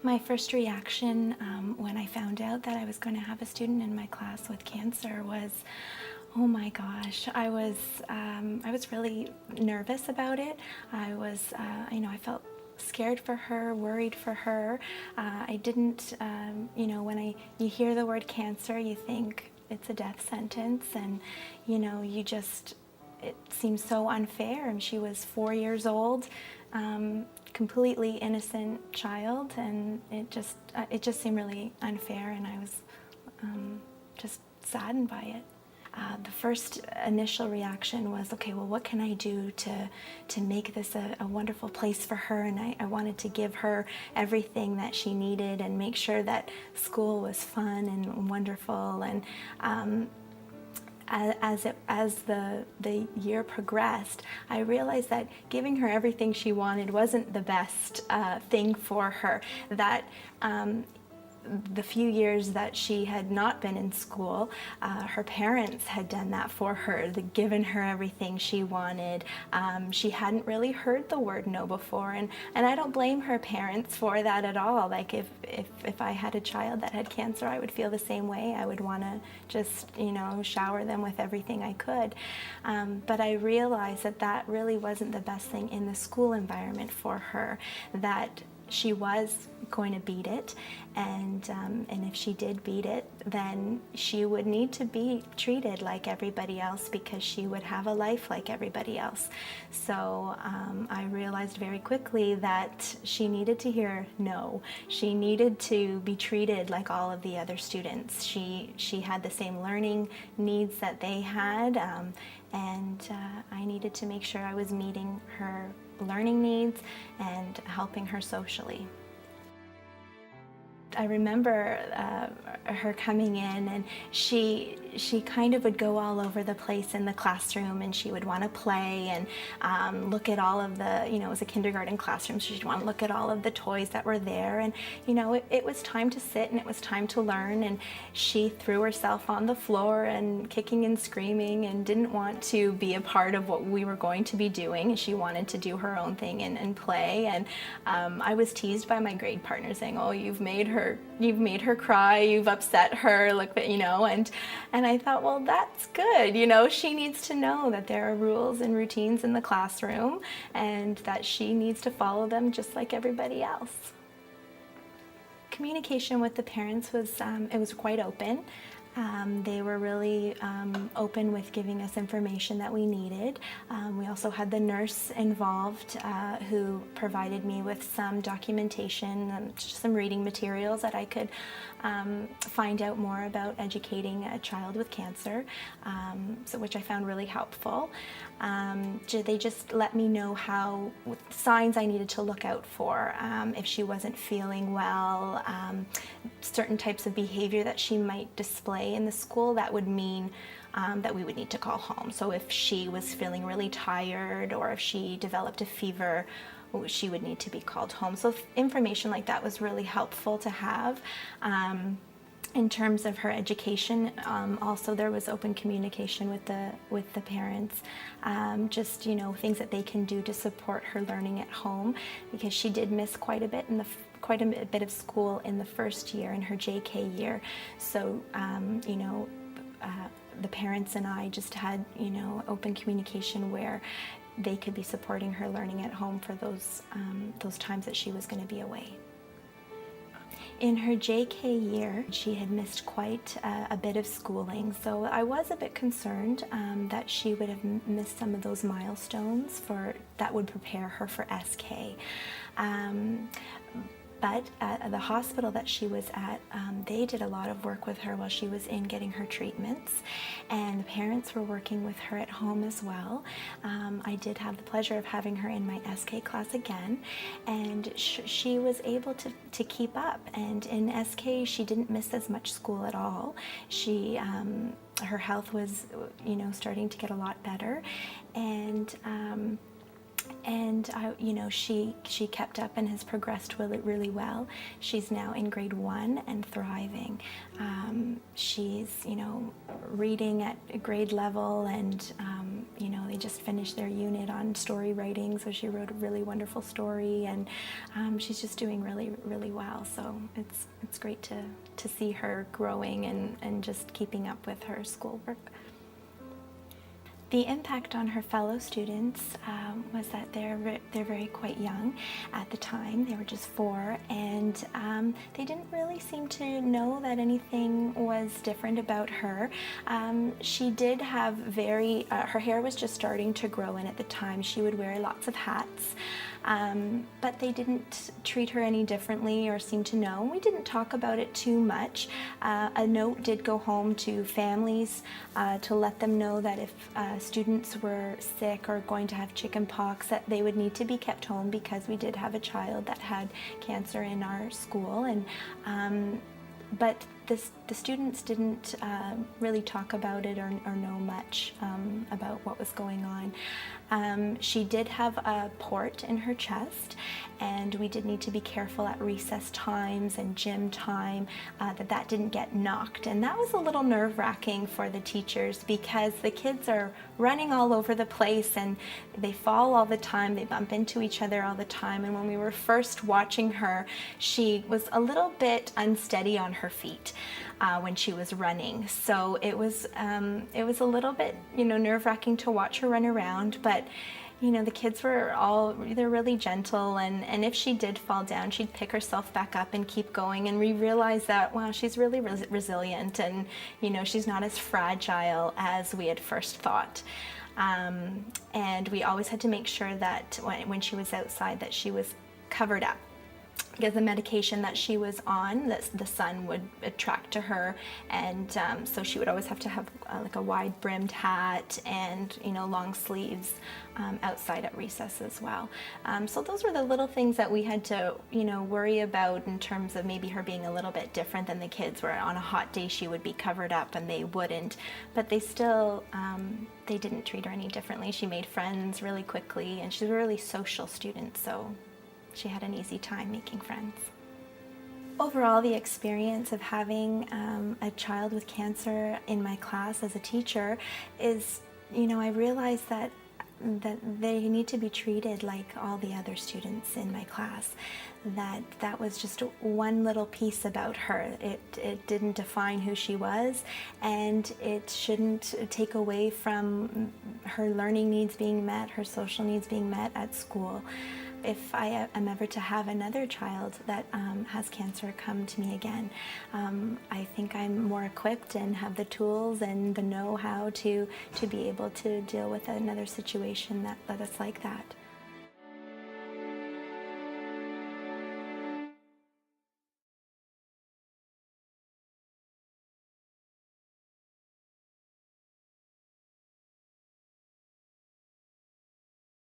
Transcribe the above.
My first reaction when I found out that I was going to have a student in my class with cancer was, oh my gosh, I was really nervous about it. I felt scared for her, worried for her. I didn't, when you hear the word cancer, you think it's a death sentence, and it seems so unfair. And she was 4 years old, completely innocent child, and it just seemed really unfair, and I was just saddened by it. The first initial reaction was, okay, well, what can I do to make this a wonderful place for her? And I wanted to give her everything that she needed and make sure that school was fun and wonderful. And as the year progressed, I realized that giving her everything she wanted wasn't the best thing for her. That the few years that she had not been in school, her parents had done that for her, given her everything she wanted. She hadn't really heard the word no before, and I don't blame her parents for that at all. Like if I had a child that had cancer, I would feel the same way. I would want to just, shower them with everything I could. But I realized that that really wasn't the best thing in the school environment for her, that she was going to beat it, and if she did beat it, then she would need to be treated like everybody else, because she would have a life like everybody else. So I realized very quickly that she needed to hear no. She needed to be treated like all of the other students. She had the same learning needs that they had, and I needed to make sure I was meeting her learning needs and helping her socially. I remember her coming in, and she kind of would go all over the place in the classroom, and she would want to play and look at all of the, it was a kindergarten classroom, so she'd want to look at all of the toys that were there. And it was time to sit and it was time to learn, and she threw herself on the floor and kicking and screaming and didn't want to be a part of what we were going to be doing. She wanted to do her own thing and play. And I was teased by my grade partner saying, oh, you've made her cry, you've upset her, and I thought, well, that's good. She needs to know that there are rules and routines in the classroom, and that she needs to follow them just like everybody else. Communication with the parents was quite open. They were really open with giving us information that we needed. We also had the nurse involved who provided me with some documentation, some reading materials that I could find out more about educating a child with cancer, which I found really helpful. They just let me know how signs I needed to look out for if she wasn't feeling well, certain types of behavior that she might display in the school that would mean that we would need to call home. So if she was feeling really tired, or if she developed a fever, she would need to be called home. So information like that was really helpful to have. In terms of her education, also there was open communication with the parents, just things that they can do to support her learning at home, because she did miss quite a bit of school in the first year, in her JK year. So the parents and I just had open communication where they could be supporting her learning at home for those times that she was going to be away. In her JK year, she had missed quite a bit of schooling, so I was a bit concerned that she would have missed some of those milestones that would prepare her for SK. But at the hospital that she was at, they did a lot of work with her while she was in getting her treatments, and the parents were working with her at home as well. I did have the pleasure of having her in my SK class again, and she was able to keep up. And in SK, she didn't miss as much school at all. Her health was, starting to get a lot better, and And she kept up and has progressed really well. She's now in grade 1 and thriving. She's reading at grade level, and they just finished their unit on story writing, so she wrote a really wonderful story, and she's just doing really well. So it's great to see her growing and just keeping up with her schoolwork. The impact on her fellow students was that they're very quite young at the time. They were just 4, and they didn't really seem to know that anything was different about her. She did have her hair was just starting to grow in at the time. She would wear lots of hats. But they didn't treat her any differently or seem to know. We didn't talk about it too much. A note did go home to families to let them know that if students were sick or going to have chicken pox, that they would need to be kept home, because we did have a child that had cancer in our school. And but the students didn't really talk about it or know much about what was going on. She did have a port in her chest, and we did need to be careful at recess times and gym time that didn't get knocked. And that was a little nerve-wracking for the teachers, because the kids are running all over the place and they fall all the time, they bump into each other all the time. And when we were first watching her, she was a little bit unsteady on her feet when she was running. So it was a little bit nerve-wracking to watch her run around, but the kids they're really gentle, and if she did fall down, she'd pick herself back up and keep going. And we realized that, wow, she's really resilient, and she's not as fragile as we had first thought. And we always had to make sure that when she was outside, that she was covered up, because the medication that she was on, the sun would attract to her, and so she would always have to have like a wide-brimmed hat and long sleeves outside at recess as well. So those were the little things that we had to worry about, in terms of maybe her being a little bit different than the kids, where on a hot day she would be covered up and they wouldn't, but they still they didn't treat her any differently. She made friends really quickly, and she's a really social student, so she had an easy time making friends. Overall, the experience of having a child with cancer in my class as a teacher is, I realized that they need to be treated like all the other students in my class. That was just one little piece about her. It didn't define who she was, and it shouldn't take away from her learning needs being met, her social needs being met at school. If I am ever to have another child that has cancer come to me again, I think I'm more equipped and have the tools and the know-how to be able to deal with another situation that's like that.